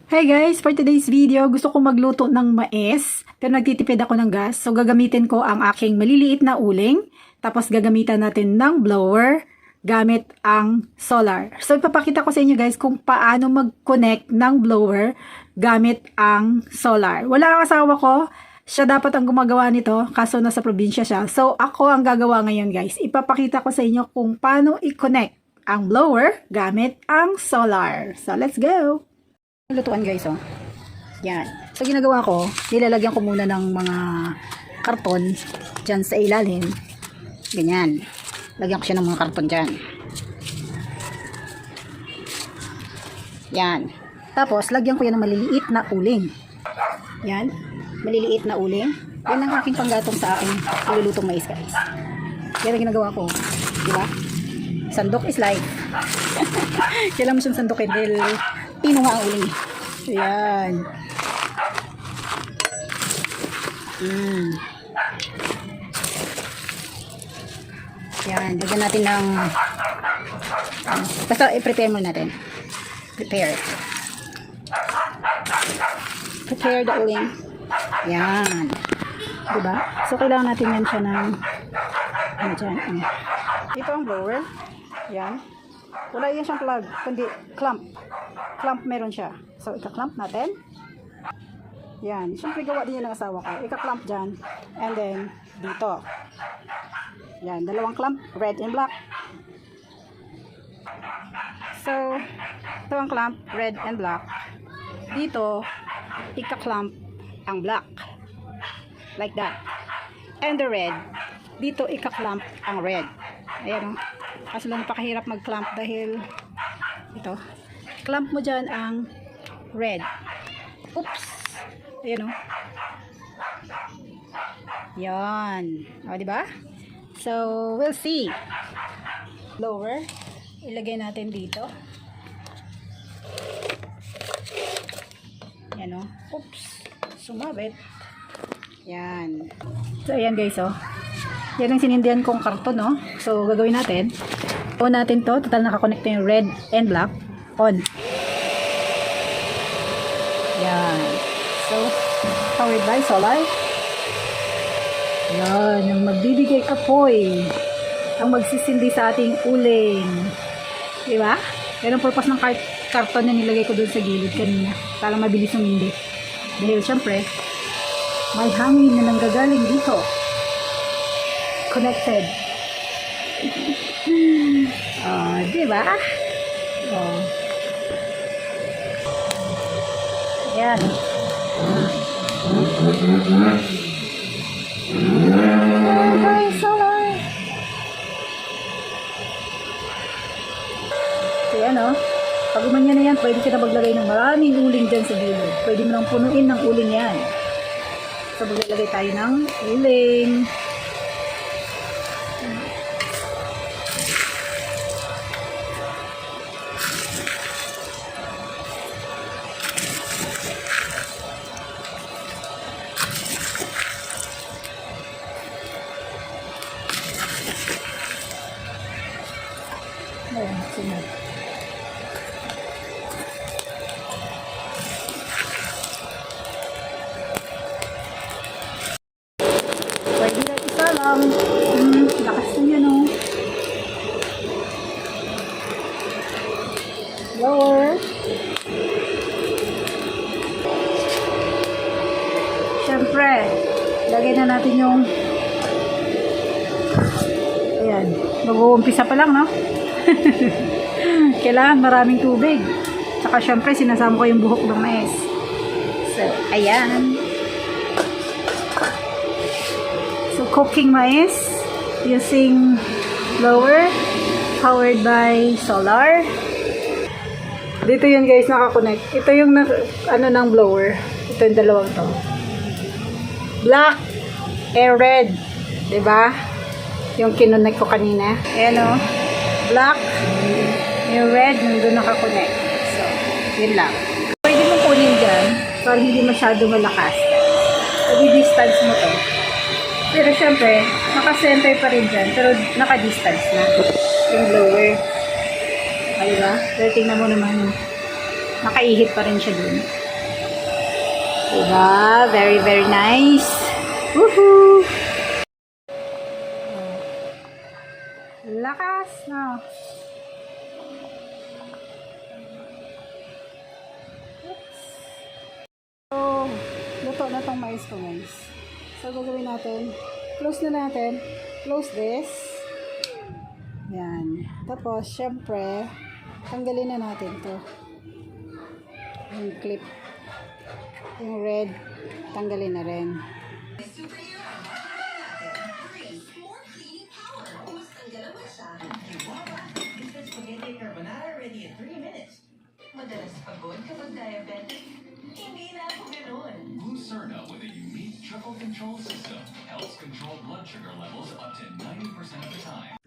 Hey guys, for today's video, gusto ko magluto ng mais, pero nagtitipid ako ng gas. So gagamitin ko ang aking maliliit na uling, tapos gagamitan natin ng blower gamit ang solar. So ipapakita ko sa inyo guys kung paano mag-connect ng blower gamit ang solar. Wala ang asawa ko, siya dapat ang gumagawa nito, kaso nasa probinsya siya. So ako ang gagawa ngayon guys. Ipapakita ko sa inyo kung paano i-connect ang blower gamit ang solar. So let's go! Lutuan guys, oh. Yan. So ginagawa ko, nilalagyan ko muna ng mga karton dyan sa ilalim. Ganyan. Lagyan ko siya ng mga karton dyan. Yan. Tapos, lagyan ko yan ng maliliit na uling. Yan. Maliliit na uling. Yan ang aking panggatong sa aking ilulutong mais guys. Yan ang ginagawa ko. Diba? Sandok is life. Kailangan mo siyang sandukin dahil pino nga ang uling. Ayan. Ayan. Lagyan natin ng basta i-prepare muna natin. Prepare the uling. Ayan. Diba? So, kailangan natin yan siya ng ano dyan. Ito ang blower. Ayan. Wala yan siyang plug, kundi clamp. Clamp meron siya. So, ika-clamp natin. Yan. Siyempre, gawa din yan ng asawa ko. Ika-clamp dyan. And then, dito. Yan. Dalawang clamp, red and black. So, ito ang clamp, red and black. Dito, ika-clamp ang black. Like that. And the red, dito ika-clamp ang red. Ayan o. Kasi lang napakahirap mag-clamp dahil ito. Clamp mo dyan ang red. Oops. Ayan o. Yan. O, diba? So, we'll see. Lower. Ilagay natin dito. Yan o. Oops. Sumabit. Yan. So, ayan guys o. Yan ang sinindihan kong karton, no? So, gagawin natin. On natin to. Total nakakonect na yung red and black. On. Yan. So, powered by solar. Yan. Ang magbibigay apoy. Ang magsisindi sa ating uling. Diba? Yan ang purpose ng karton na nilagay ko dun sa gilid kanina. Para mabilis umindi. Dahil, syempre, may hangin na nanggagaling dito. Connected. Diba? Yan. Okay, solar. So yan o. Pag umanya na yan, pwede ka na maglagay ng maraming uling dyan sa gilid. Pwede mo nang punuin ng uling yan. So maglalagay tayo ng uling. Ayan, sunod. Pwede na isa lang. Lakas na yan o. Lower. Siyempre, lagay na natin yung ayan, mag-uumpisa pa lang, no? Kailangan maraming tubig. Saka syempre sinasama ko yung buhok ng mais. So, ayan. So, cooking mais using blower powered by solar. Dito yun guys nakakonect. Ito yung ano ng blower. Ito yung dalawang to. Black and red. Diba? Yung kinonect ko kanina. Ayan o. Black, yung red, nandun nakakonect. So, yun lang. Pwede mo kunin dyan para hindi masyado malakas. Pwede distance mo to. Pero syempre, naka-center pa rin dyan. Pero naka-distance na. Yung blower. Diba? Pero tingnan mo naman Nakaihit pa rin siya dun. Diba? Very, very nice. Woohoo! Lakas, no? So, luto na tong mais ko, guys. So, gagawin natin, close na natin. Close this. Yan. Tapos, syempre, tanggalin na natin to. Yung clip. Yung red, tanggalin na rin. Madalas pagod kapag diabetic. Hindi na ako ganoon. Glucerna with a unique triple control system helps control blood sugar levels up to 90% of the time.